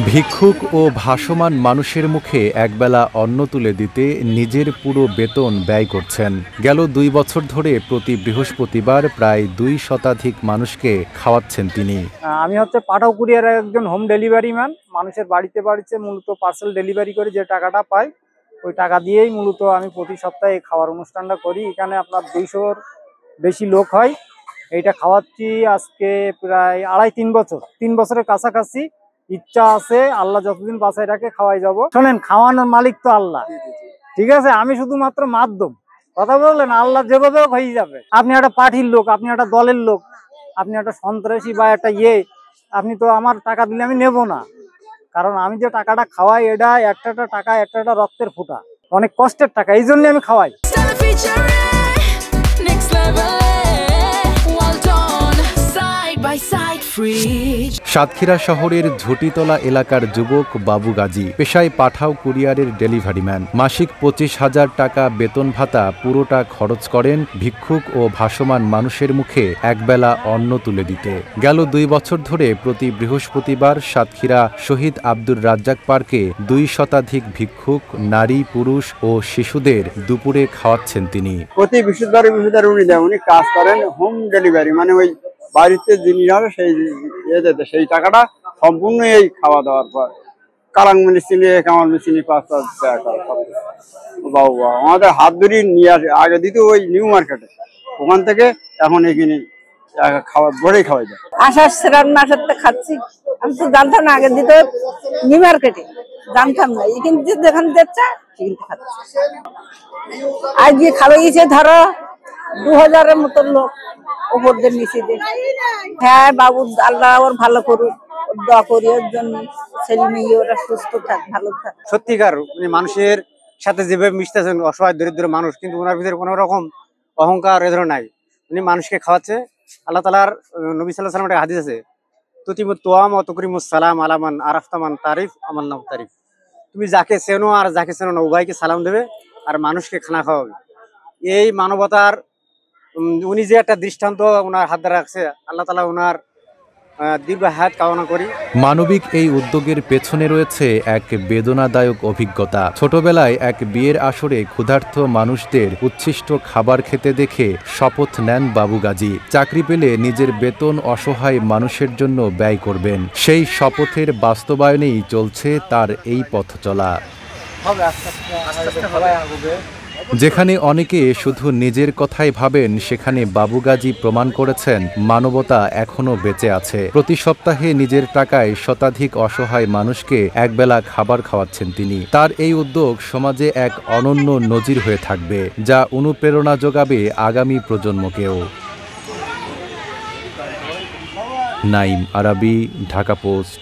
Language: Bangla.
ভিক্ষুক ও ভাসমান মানুষের মুখে একবেলা অন্ন তুলে দিতে নিজের পুরো বেতন ব্যয় করছেন। গেল 2 বছর ধরে প্রতি বৃহস্পতিবার প্রায় 2 শতাধিক মানুষকে খাওয়াচ্ছেন তিনি। আমি পাঠাও কুরিয়ারের একজন হোম ডেলিভারি ম্যান। মানুষের বাড়িতে মূলত পার্সেল ডেলিভারি করে যে টাকাটা পাই, ওই টাকা দিয়েই মূলত আমি প্রতি সপ্তাহে খাওয়ার অনুষ্ঠানটা করি। এখানে আপনার 200-র বেশি লোক হয়। এইটা খাওয়াচ্ছি আজকে প্রায় 2.5-3 বছর, 3 বছরের কাছাকাছি। ইচ্ছা আছে আল্লাহ যতদিন বাঁচায় রাখে খাওয়াই যাব। শোনেন, খাওয়ানোর মালিক তো আল্লাহ, ঠিক আছে? আমি শুধুমাত্র মাধ্যম। কথা বললেন, আল্লাহ যেভাবে হয়ে যাবে। আপনি একটা পার্টির লোক, আপনি একটা দলের লোক, আপনি একটা সন্ত্রাসী বা একটা আপনি তো আমার টাকা দিলে আমি নেব না। কারণ আমি যে টাকাটা খাওয়াই, এটা একটা টাকা, একটা রক্তের ফোঁটা, অনেক কষ্টের টাকা, এই জন্য আমি খাওয়াই। সাতক্ষীরা শহরের ঝুটিতলা এলাকার যুবক বাবু গাজী পেশায় পাঠাও কুরিয়ারের ডেলিভারি ম্যান। মাসিক 25,000 টাকা বেতন ভাতা পুরোটা খরচ করেন ভিক্ষুক ও ভাসমান মানুষের মুখে একবেলা অন্ন তুলে দিতে। গেল 2 বছর ধরে প্রতি বৃহস্পতিবার সাতক্ষীরা শহীদ আব্দুর রাজ্জাক পার্কে 2 শতাধিক ভিক্ষুক, নারী, পুরুষ ও শিশুদের দুপুরে খাওয়াচ্ছেন তিনি। প্রতি বৃহস্পতিবার উনি কাজ করেন হোম ডেলিভারি, মানে ওই বাড়িতে জিনিস হবে সেই টাকাটা সম্পূর্ণ এই খাওয়া দাওয়ার পর কালাং চিনি, কামাল চিনি 5 টাকা করে। বাবু আমাদের হাত ধরি নিয়ে আসে, আগে দিত ওই নিউ মার্কেটে, ওখান থেকে এখন এখানে ভরেই খাওয়াই যায়। আষাঢ় শ্রাবণ মাসের তো খাচ্ছি, আমি তো জানতাম না, আগে দিত নিউ মার্কেটে, জানতাম না। এখানে যেখানে দিচ্ছে সেখানে খাচ্ছি। আজকে খাওয়া গেছে ধরো 2000-এর মতো লোক ওপরদের নিচে। হ্যাঁ বাবু, আল্লাহ ওর ভালো করুক, দোয়া করি ওর জন্য, ছেলে মেয়ে ওরা সুস্থ থাক, ভালো থাক। সত্যিকার মানুষের সাথে যেভাবে মিশতেছেন, অসহায় দরিদ্র মানুষ, কিন্তু ওনার ভিতরে কোনো রকম অহংকার এ ধরনের নাই। উনি মানুষকে খাওয়াচ্ছে। আল্লাহ তাআলার নবী সাল্লাল্লাহু আলাইহি ওয়াসাল্লাম একটা হাদিস আছে, তুতিমুত তোয়াম ওয়া তুকরিমুস সালাম আলা মান আরাফতা মান তারিফ আমান নাম তারিফ। তুমি যাকে চেনো আর যাকে চেনো না উভয়কে সালাম দেবে আর মানুষকে খানা খাওয়াবে। এই মানবতার উনি যে একটা দৃষ্টান্ত ওনার হাত ধরে রাখছে, আল্লাহ তাআলা ওনার দীর্ঘ হায়াত কামনা করি। মানবিক এই উদ্যোগের পেছনে রয়েছে এক বেদনাদায়ক অভিজ্ঞতা। ছোটবেলায় এক বিয়ের আসরে ক্ষুধার্ত মানুষদের উচ্ছিষ্ট খাবার খেতে দেখে শপথ নেন বাবু গাজী, চাকরি পেলে নিজের বেতন অসহায় মানুষের জন্য ব্যয় করবেন। সেই শপথের বাস্তবায়নেই চলছে তার এই পথ চলা। যেখানে অনেকে শুধু নিজের কথাই ভাবেন, সেখানে বাবু গাজী প্রমাণ করেছেন মানবতা এখনো বেঁচে আছে। প্রতি সপ্তাহে নিজের টাকায় শতাধিক অসহায় মানুষকে একবেলা খাবার খাওয়াচ্ছেন তিনি। তার এই উদ্যোগ সমাজে এক অনন্য নজির হয়ে থাকবে, যা অনুপ্রেরণা যোগাবে আগামী প্রজন্মকেও। নাইম আরাবী, ঢাকা পোস্ট।